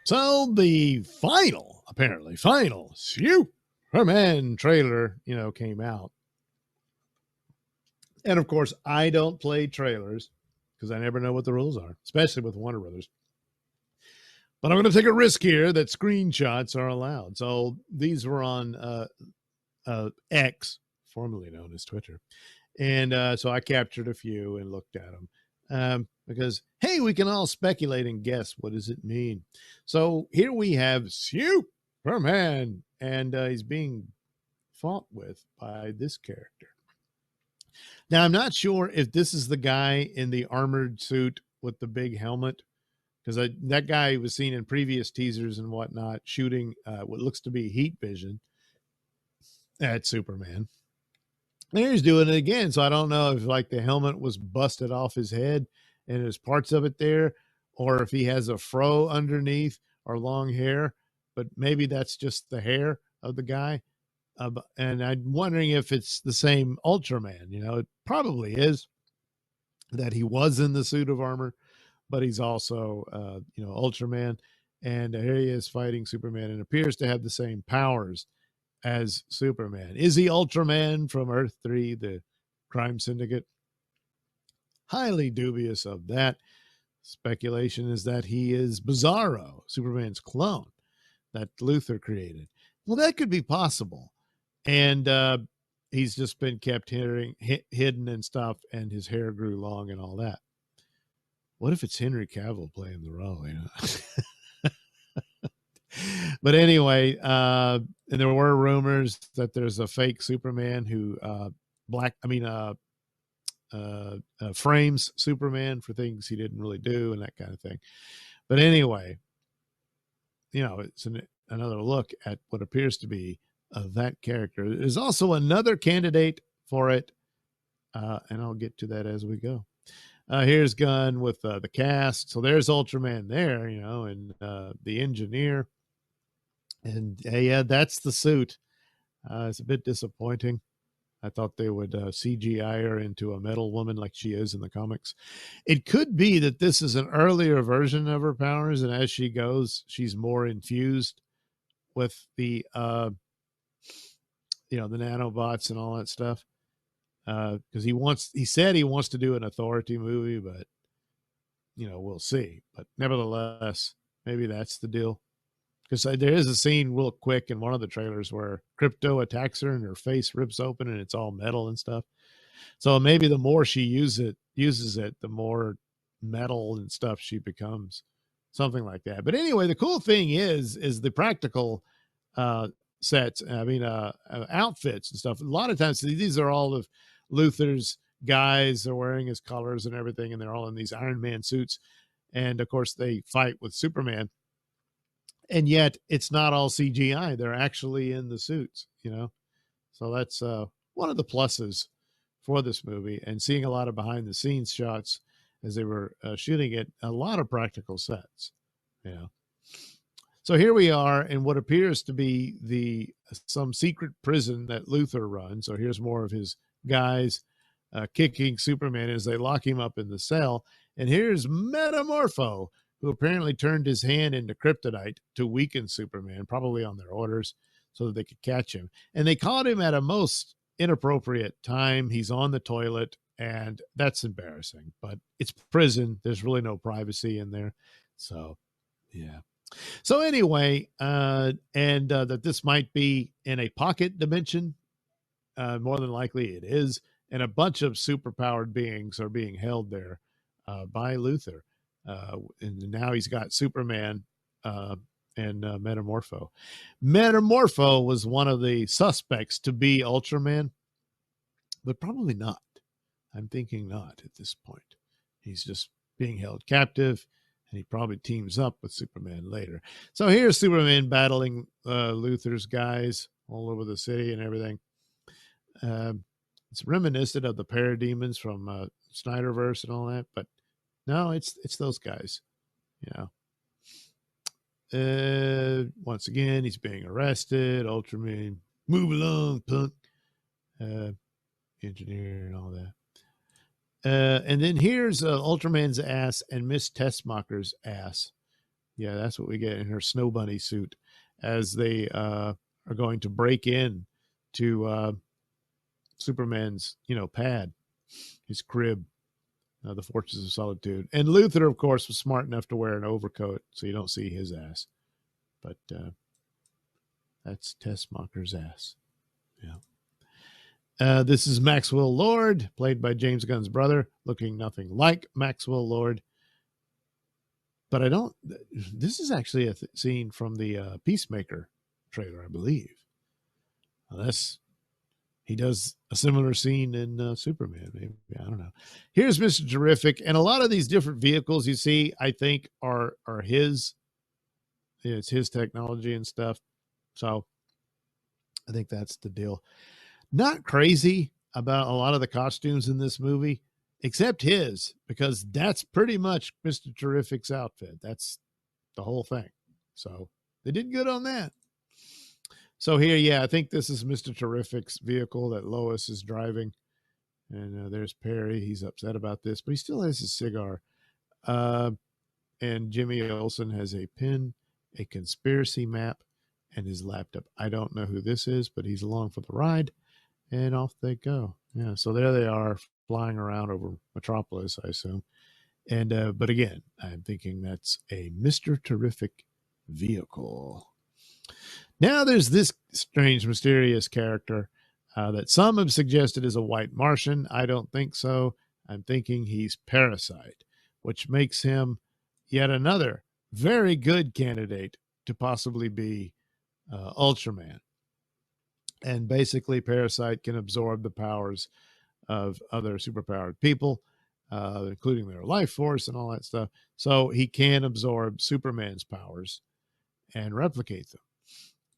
So the apparently final Superman trailer, came out. And of course, I don't play trailers because I never know what the rules are, especially with Warner Brothers. But I'm going to take a risk here that screenshots are allowed. So these were on X, formerly known as Twitter. And so I captured a few and looked at them. Because, hey, we can all speculate and guess, what does it mean? So here we have Superman, and he's being fought with by this character. Now, I'm not sure if this is the guy in the armored suit with the big helmet, because that guy was seen in previous teasers and whatnot shooting what looks to be heat vision at Superman. And he's doing it again, so I don't know if like the helmet was busted off his head and there's parts of it there, or if he has a fro underneath or long hair, but maybe that's just the hair of the guy. And I'm wondering if it's the same Ultraman. It probably is, that he was in the suit of armor, but he's also, Ultraman. And here he is fighting Superman and appears to have the same powers as Superman. Is he Ultraman from Earth 3, the crime syndicate? Highly dubious of that. Speculation is that he is Bizarro, Superman's clone that Luthor created. Well, that could be possible. And he's just been kept hidden and stuff, and his hair grew long and all that. What if it's Henry Cavill playing the role? But anyway, and there were rumors that there's a fake Superman who frames Superman for things he didn't really do and that kind of thing. But anyway, it's another look at what appears to be that character. There's also another candidate for it, and I'll get to that as we go. Here's Gunn with the cast. So there's Ultraman there, and the engineer. And yeah, that's the suit. It's a bit disappointing. I thought they would CGI her into a metal woman like she is in the comics. It could be that this is an earlier version of her powers, and as she goes, she's more infused with the the nanobots and all that stuff. Because he said he wants to do an Authority movie, but we'll see. But nevertheless, maybe that's the deal. Because there is a scene real quick in one of the trailers where Crypto attacks her and her face rips open and it's all metal and stuff. So maybe the more she uses it, the more metal and stuff she becomes, something like that. But anyway, the cool thing is the practical sets. Outfits and stuff. A lot of times these are all of Luthor's guys. They're wearing his colors and everything, and they're all in these Iron Man suits. And of course, they fight with Superman. And yet it's not all CGI. They're actually in the suits, So that's one of the pluses for this movie. And seeing a lot of behind the scenes shots as they were shooting it, a lot of practical sets, So here we are in what appears to be some secret prison that Luthor runs. So here's more of his guys kicking Superman as they lock him up in the cell. And here's Metamorpho, who apparently turned his hand into kryptonite to weaken Superman, probably on their orders, so that they could catch him. And they caught him at a most inappropriate time. He's on the toilet, and that's embarrassing. But it's prison. There's really no privacy in there. So, yeah. So anyway, that this might be in a pocket dimension. More than likely it is. And a bunch of superpowered beings are being held there by Luthor. And now he's got Superman and Metamorpho. Metamorpho was one of the suspects to be Ultraman, but probably not. I'm thinking not at this point. He's just being held captive, and he probably teams up with Superman later. So here's Superman battling Luthor's guys all over the city and everything. It's reminiscent of the parademons from Snyderverse and all that, but no, it's those guys, Once again, he's being arrested. Ultraman, move along, punk. Engineer and all that. And then here's Ultraman's ass and Miss Tessmacher's ass, Yeah, that's what we get in her snow bunny suit as they are going to break in to Superman's, pad, his crib, the Fortress of Solitude. And Luthor, of course, was smart enough to wear an overcoat so you don't see his ass. But that's Tessmacher's ass. Yeah. This is Maxwell Lord, played by James Gunn's brother, looking nothing like Maxwell Lord. But this is actually a scene from the Peacemaker trailer, I believe. Unless he does a similar scene in Superman, maybe. I don't know. Here's Mr. Terrific. And a lot of these different vehicles you see, I think, are his. It's his technology and stuff. So I think that's the deal. Not crazy about a lot of the costumes in this movie, except his, because that's pretty much Mr. Terrific's outfit. That's the whole thing. So they did good on that. So here, yeah, I think this is Mr. Terrific's vehicle that Lois is driving. And there's Perry. He's upset about this, but he still has his cigar. And Jimmy Olsen has a pen, a conspiracy map, and his laptop. I don't know who this is, but he's along for the ride. And off they go. Yeah, so there they are, flying around over Metropolis, I assume. And but again, I'm thinking that's a Mr. Terrific vehicle. Now there's this strange, mysterious character that some have suggested is a white Martian. I don't think so. I'm thinking he's Parasite, which makes him yet another very good candidate to possibly be Ultraman. And basically, Parasite can absorb the powers of other superpowered people, including their life force and all that stuff. So he can absorb Superman's powers and replicate them.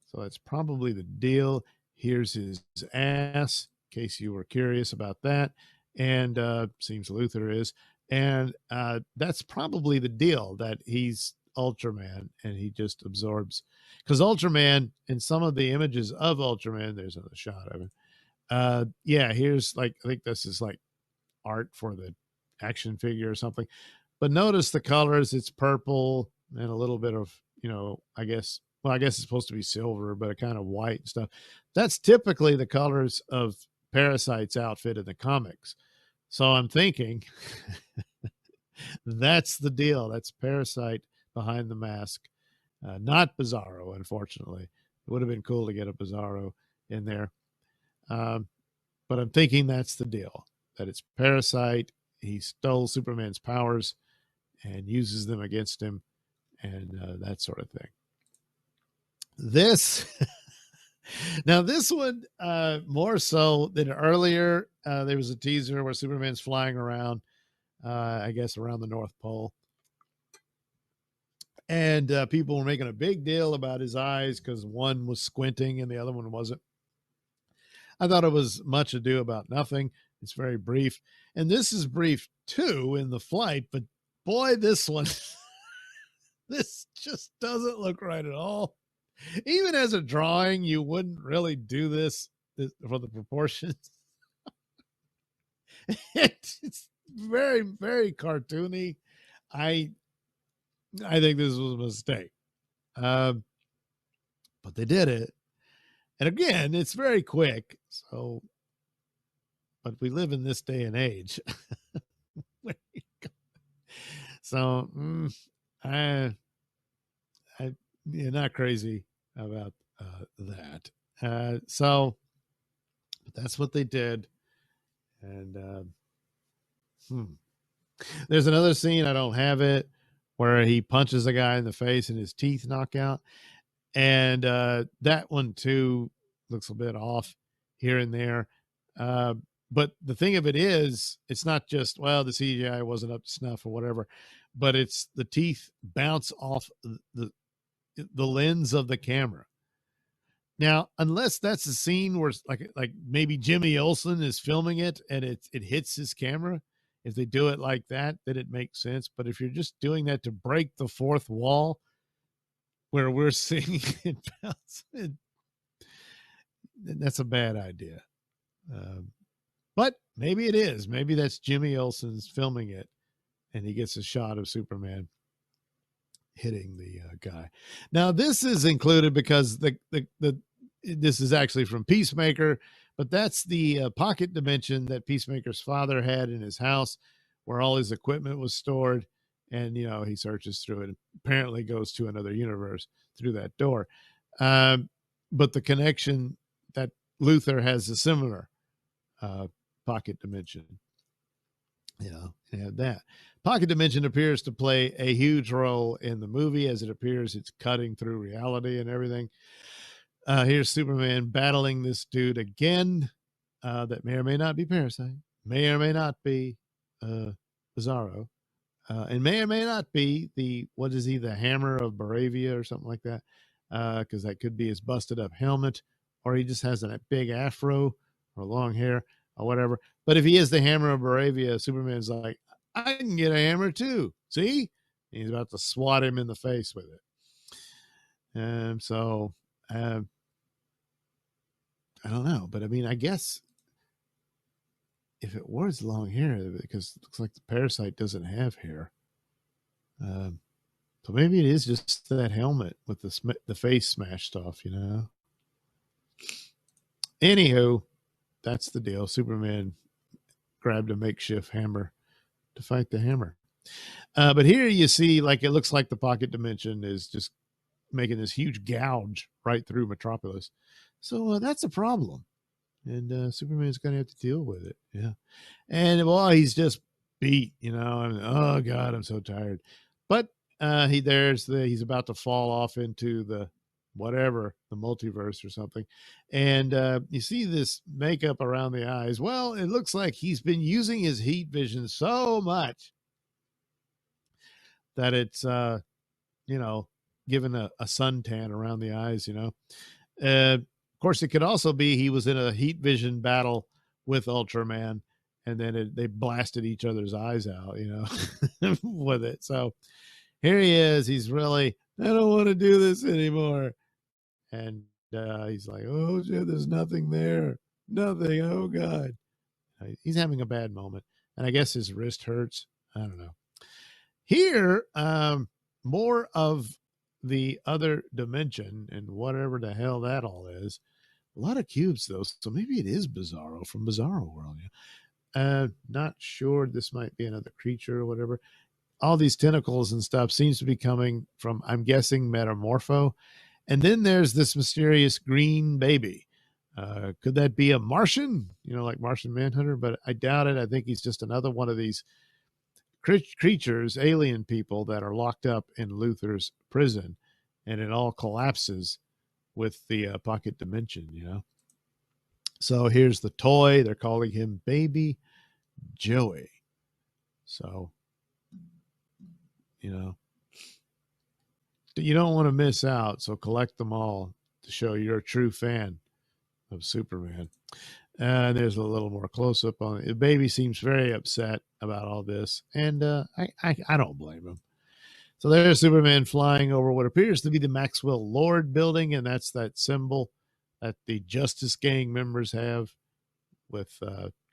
So that's probably the deal. Here's his ass, in case you were curious about that. And seems Luthor is. And that's probably the deal, that he's Ultraman and he just absorbs. Because Ultraman, in some of the images of Ultraman, there's another shot of it. Yeah, here's I think this is like art for the action figure or something. But notice the colors. It's purple and a little bit of, I guess it's supposed to be silver, but a kind of white and stuff. That's typically the colors of Parasite's outfit in the comics. So I'm thinking that's the deal. That's Parasite behind the mask. Not Bizarro, unfortunately. It would have been cool to get a Bizarro in there. But I'm thinking that's the deal, that it's Parasite. He stole Superman's powers and uses them against him and that sort of thing. This, now this one, more so than earlier, there was a teaser where Superman's flying around, I guess around the North Pole. And people were making a big deal about his eyes because one was squinting and the other one wasn't. I thought it was much ado about nothing. It's very brief. And this is brief too in the flight, but boy, this one, this just doesn't look right at all. Even as a drawing, you wouldn't really do this for the proportions. It's very, very cartoony. I think this was a mistake. But they did it. And again, it's very quick. So, but we live in this day and age. So, yeah, not crazy about that. So, but that's what they did. And there's another scene, I don't have it, where he punches a guy in the face and his teeth knock out. And that one too looks a bit off here and there. But the thing of it is, it's not just, well, the CGI wasn't up to snuff or whatever, but it's the teeth bounce off the lens of the camera. Now, unless that's a scene where like maybe Jimmy Olsen is filming it and it hits his camera, if they do it like that, then it makes sense. But if you're just doing that to break the fourth wall, where we're seeing it bounce, that's a bad idea. But maybe it is. Maybe that's Jimmy Olsen's filming it, and he gets a shot of Superman hitting the guy. Now this is included because this is actually from Peacemaker, but that's the pocket dimension that Peacemaker's father had in his house, where all his equipment was stored, and he searches through it and apparently goes to another universe through that door. But the connection that Luther has a similar pocket dimension. And that pocket dimension appears to play a huge role in the movie. As it appears, it's cutting through reality and everything. Here's Superman battling this dude again. That may or may not be Parasite, may or may not be Bizarro, and may or may not be the Hammer of Baravia or something like that, because that could be his busted up helmet, or he just has a big afro or long hair or whatever. But if he is the Hammer of Baravia, Superman's like, I can get a hammer too. See? And he's about to swat him in the face with it. So I don't know, but I mean, I guess if it was long hair, because it looks like the Parasite doesn't have hair. So maybe it is just that helmet with the face smashed off, Anywho, that's the deal. Superman grabbed a makeshift hammer to fight the hammer. But here you see, like, it looks like the pocket dimension is just making this huge gouge right through Metropolis. So that's a problem. And Superman's going to have to deal with it. Yeah. And, well, he's just beat, and, oh, God, I'm so tired. But he's about to fall off into the multiverse or something. And you see this makeup around the eyes. Well, it looks like he's been using his heat vision so much that it's, given a suntan around the eyes, Of course, it could also be he was in a heat vision battle with Ultraman, and then they blasted each other's eyes out, with it. So here he is. He's really, I don't want to do this anymore. And he's like, oh, shit, there's nothing there. Nothing. Oh, God. He's having a bad moment. And I guess his wrist hurts. I don't know. Here, more of the other dimension and whatever the hell that all is. A lot of cubes, though. So maybe it is Bizarro from Bizarro World. Not sure. This might be another creature or whatever. All these tentacles and stuff seems to be coming from, I'm guessing, Metamorpho. And then there's this mysterious green baby. Could that be a Martian? Like Martian Manhunter? But I doubt it. I think he's just another one of these creatures, alien people that are locked up in Luther's prison. And it all collapses with the pocket dimension, So here's the toy. They're calling him Baby Joey. So, you don't want to miss out. So collect them all to show you're a true fan of Superman. And there's a little more close up on it. The baby seems very upset about all this. And I don't blame him. So there's Superman flying over what appears to be the Maxwell Lord building. And that's that symbol that the Justice Gang members have with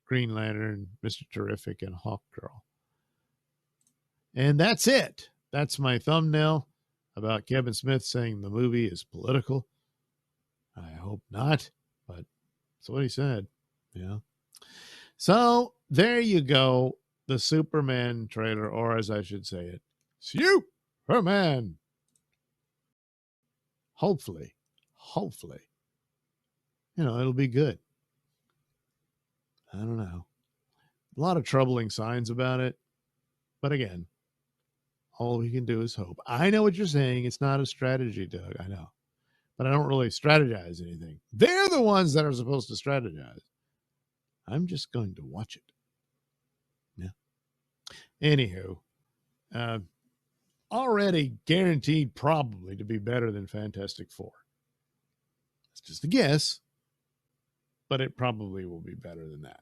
Green Lantern, Mr. Terrific, and Hawkgirl. And that's it. That's my thumbnail about Kevin Smith saying the movie is political. I hope not, but that's what he said. So there you go. The Superman trailer, or as I should say it, Superman. Hopefully, it'll be good. I don't know. A lot of troubling signs about it. But again, all we can do is hope. I know what you're saying. It's not a strategy, Doug. I know. But I don't really strategize anything. They're the ones that are supposed to strategize. I'm just going to watch it. Yeah. Anywho, already guaranteed probably to be better than Fantastic Four. It's just a guess, but it probably will be better than that.